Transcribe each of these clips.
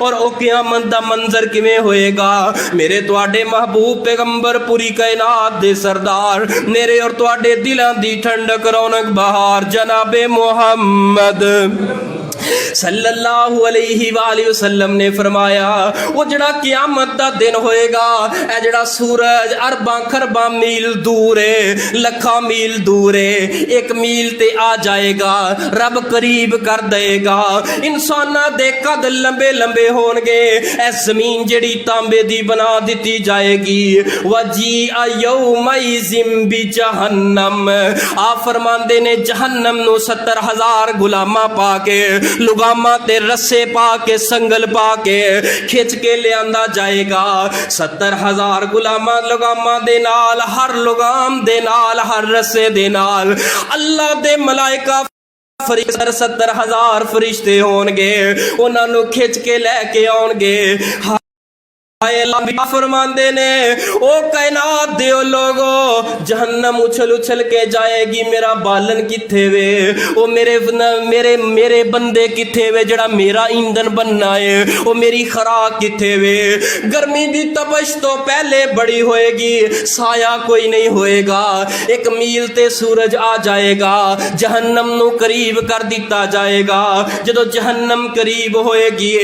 और ओ क़यामत दा मंजर किवें होएगा। मेरे तुहाडे महबूब पैगंबर पूरी कायनात दे सरदार मेरे और तुहाडे दिलां दी ठंडक रौनक बहार जनाबे मुहम्मद सल्लल्लाहु अलैहि वसल्लम ने फरमाया वो जड़ा क़यामत दा दिन होएगा ए जड़ा सूरज अरबां खरबां मील दूर है, लखां मील दूर है, एक मील ते आ जाएगा, रब करीब कर देगा। इंसानां दे कद लंबे लंबे होणगे। ए ज़मीन जड़ी तांबे दी बना दिती जाएगी। वजी यौमइज़िम बि जहन्नम आप फरमांदे ने जहन्नम नूं 70,000 गुलामां पा के लुगामा ते रस्से पा के संगल पा के खिंच के लियांदा जाएगा। 70,000 गुलामा लुगामा दे नाल हर लुगाम दे नाल हर रस्से दे नाल अल्लाह दे मलाइका 70,000 फरिश्ते होणगे उन्हां नूं खिंच के लैके आउणगे। फरमांदे ने ओ कायनात दे लोगो जहन्नम उछल उछल के जाएगी मेरा बालन किथे वे, ओ मेरे मेरे बंदे किथे वे जड़ा मेरा ईंधन बनना है, ओ मेरी खराक किथे वे। गर्मी दी तपश तो पहले बड़ी होएगी, साया कोई नहीं होएगा। एक मील ते सूरज आ जाएगा, जहन्नम नू करीब कर दिता जाएगा। जदों जहन्नम करीब होएगी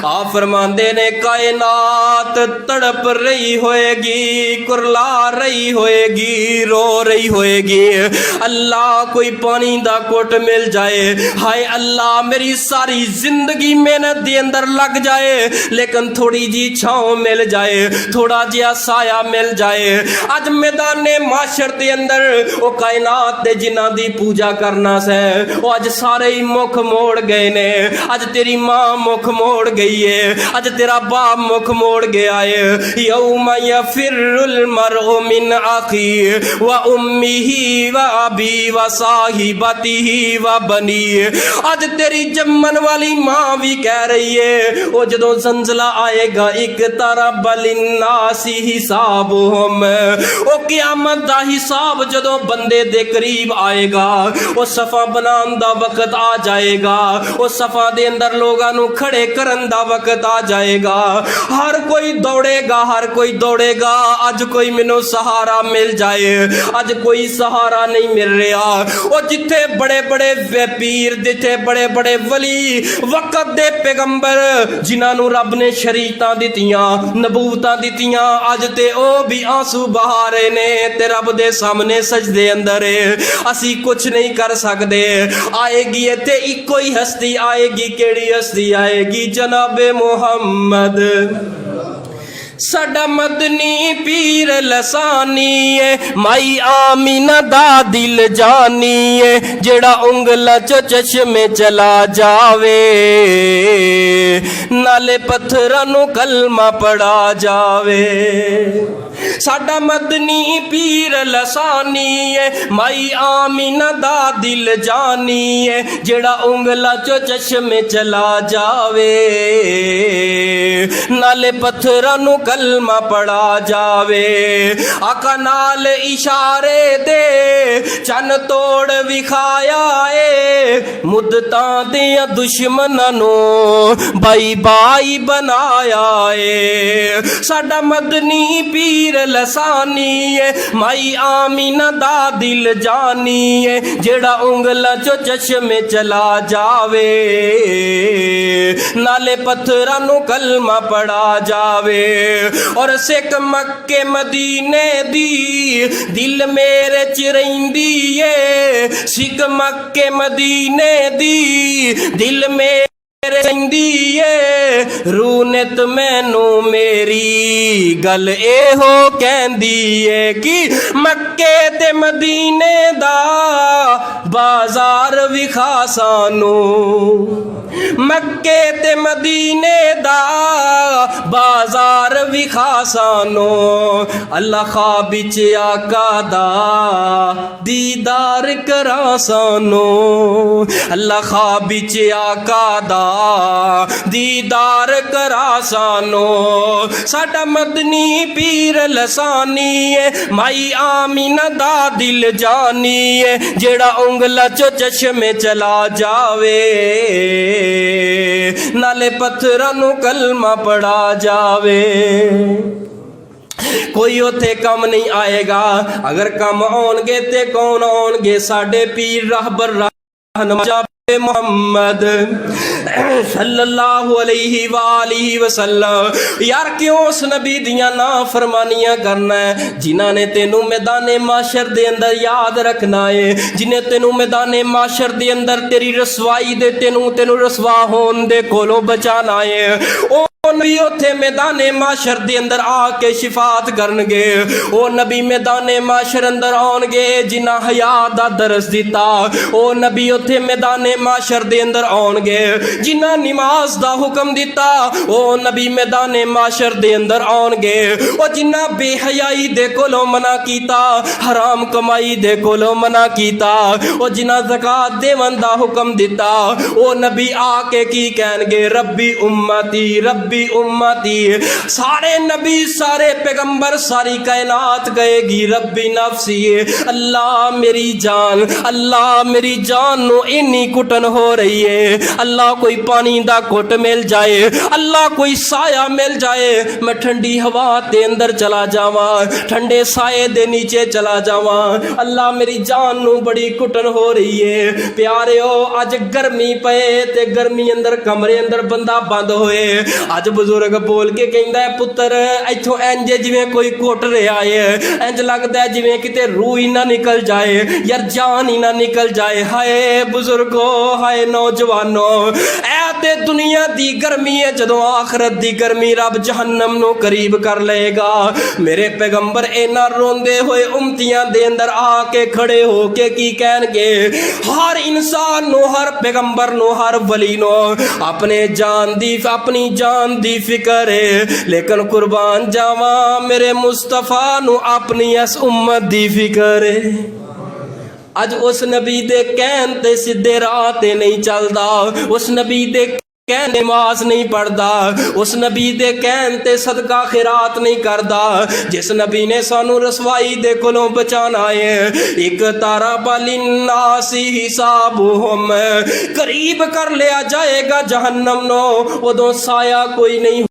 आप फरमांदे ने कायनात तड़प रही होएगी, कुरला रही होएगी, रो रही होएगी। अल्लाह कोई पानी दा कोट मिल जाए, हाय अल्लाह मेरी सारी जिंदगी मेहनत दे अंदर लग जाए लेकिन थोड़ी जी छांव मिल जाए, थोड़ा जिहा साया मिल जाए। अज मैदाने माशर दे अंदर ओ कायनात दे जिन्हां दी पूजा करना से ओ अज सारे ही मुख मोड़ गए ने। अज तेरी मां मुख मोड़ गई है, अज तेरा बाप मुख मोड़ गया है। यौमा यफिरुल मरउ मिन अखी व उम्मिही व अबी व साहिबतिही व बनी। अज तेरी जम्मन वाली मां भी कह रही है ओ जदों ज़ंज़ला आएगा एक तरह बलिन्नासी हिसाबुहुम ओ क़यामत दा हिसाब जदों बंदे दे करीब आएगा ओ सफ़ा बनान दा वक्त आ जाएगा, ओ सफ़ा दे अंदर लोगां नूं खड़े करन दा वक्त आ जाएगा। हर कोई दौड़ेगा, हर कोई दौड़ेगा। अज कोई मैनू सहारा मिल जाए, अज कोई सहारा नहीं मिल रहा। और जिथे बड़े बड़े पीर, जिथे बड़े बड़े वली वक़्त दे पैगंबर जिन्होंने रब ने शरीयतां दित्तियां नबूवतां दित्तियां अज ते ओ भी आंसू बहा रहे ने ते रब दे सामने सजदे अंदर असी कुछ नहीं कर सकते। आएगी इत्थे इको ही हस्ती आएगी, केड़ी हस्ती आएगी? जनाबे मुहम्मद साडा मदनी पीर लसानी है, माई आमीना दा दिल जानी है, जेड़ा उंगला चो चश्मे चला जावे नाले पत्थरां नूं कलमा पढ़ा जावे। साडा मदनी पीर लसानी है, माई आमीना दा दिल जानी है, जेड़ा उंगला चो चश्मे चला जावे नाले पत्थरां नूं कलमा पढ़ा जावे। आका नाल इशारे दे चन तोड़ विखाया है, मुद्दतां दे दुश्मनां नूं बाई बाई बनाया है। साडा मदनी पीर लसानी है, माई आमीना दा दिल जानी है, जेड़ा उंगला चो चश्मे चला जावे नाले पत्थरां नूं कलमा पढ़ा जावे। और सिख मक्के मदीने दी दिल मेरे च रहिंदी है, सिख मक्के मदीने दी दिल मेरे रहिंदी है। रूनत मैनू मेरी गल एहो कहंदी है कि मक्के ते मदीने दा बाजार विखा सानू, मक्के ते मदीने दा बाजार विखा सानू। अल्लाह ख्वाब विच आका दा दीदार करा सानू, अल्लाह ख्वाब विच आका दा दीदार करा सानू। साडा मदनी पीर लसानी है, माई आमीना दा दिल जानी है, जेड़ा उंगला चो चश्मे चला जावे नाले पत्थरां नूं कलमा पढ़ा जावे। कोई उथे कम नहीं आएगा, अगर कम आउणगे ते कौन आउणगे? साडे पीर रहबर रहनुमा मोहम्मद सल्लल्लाहु अलैहि वालिहि वसल्लम। यार क्यों उस नबी दियां ना फरमानियां करना है जिन्हां ने तेनू मैदाने माशर दे अंदर याद रखना है, जिन्हें तेनू मैदाने माशर दे अंदर तेरी रसवाई दे तेनू रसवा होन दे कोलों बचाना है। ओ नबी उथे मैदाने माशर दे अंदर आके शिफात करनगे। ओ नबी मैदाने माशर अंदर आउणगे जिन्हां हया दा दरस दिता। ओ नबी उथे मैदाने माशर दे अंदर आउणगे जिन्हां नमाज दा हुक्म दिता। ओ नबी मैदाने माशर दे अंदर आउणगे ओ जिन्हां बेहयाई दे कोलों मना कीता, हराम कमाई दे कोलों मना कीता, ओ जिन्हां ज़कात देवन दा हुक्म दिता। ओ नबी आके की कहणगे? रब्बी उम्मती रब्बी उम्मती। सारे नबी सारे पैगंबर सारी कायनात कहेगी रब्बी नफ्सी, अल्लाह मेरी जान, अल्लाह मेरी जान नो इन्नी कुटन हो रही है। अल्लाह कोई पानी दा घुट मिल जाए, अल्लाह कोई साया मिल जाए, मैं ठंडी हवा दे अंदर चला जावा, ठंडे साए दे नीचे चला जावा। अल्लाह मेरी जान नो बड़ी कुटन हो रही है। प्यारेओ अज गर्मी पे ते गर्मी अंदर कमरे अंदर बंदा बंद होए। अज बुजुर्ग बोल के कहंदा है पुत्र इथों इंज जिवें कोई कुट रहा है, इंज लगदा है जिवें किते रूह ही ना निकल जाए, यार जान ही ना निकल जाए। हाय बुजुर्गो, हाय नौजवानो, ऐ ते दुनिया दी गर्मी है, जदों आखरत दी गर्मी रब जहन्नम नो करीब कर लेगा। मेरे पैगंबर इन्ना रोंदे होए उम्मतियां दे अंदर आके खड़े हो के की कहणगे? हर इंसान नो, हर पैगंबर नो, हर वली नो अपनी जान दी फिकर है, लेकिन कुर्बान जावा मेरे मुस्तफा नु अपनी इस उम्मत दी फिकर है। अज उस नबी दे कहन ते सीधे राह ते नहीं चलदा, उस नबी दे कहन नमाज नहीं पढ़दा, उस नबी दे कहन ते सदका खैरात नहीं करदा, जिस नबी ने सानू रसवाई दे कोलों बचाना है। एक तारा बालिन नासी हिसाबुहुम, करीब कर लिया जाएगा जहन्नम नो, उदों साया कोई नहीं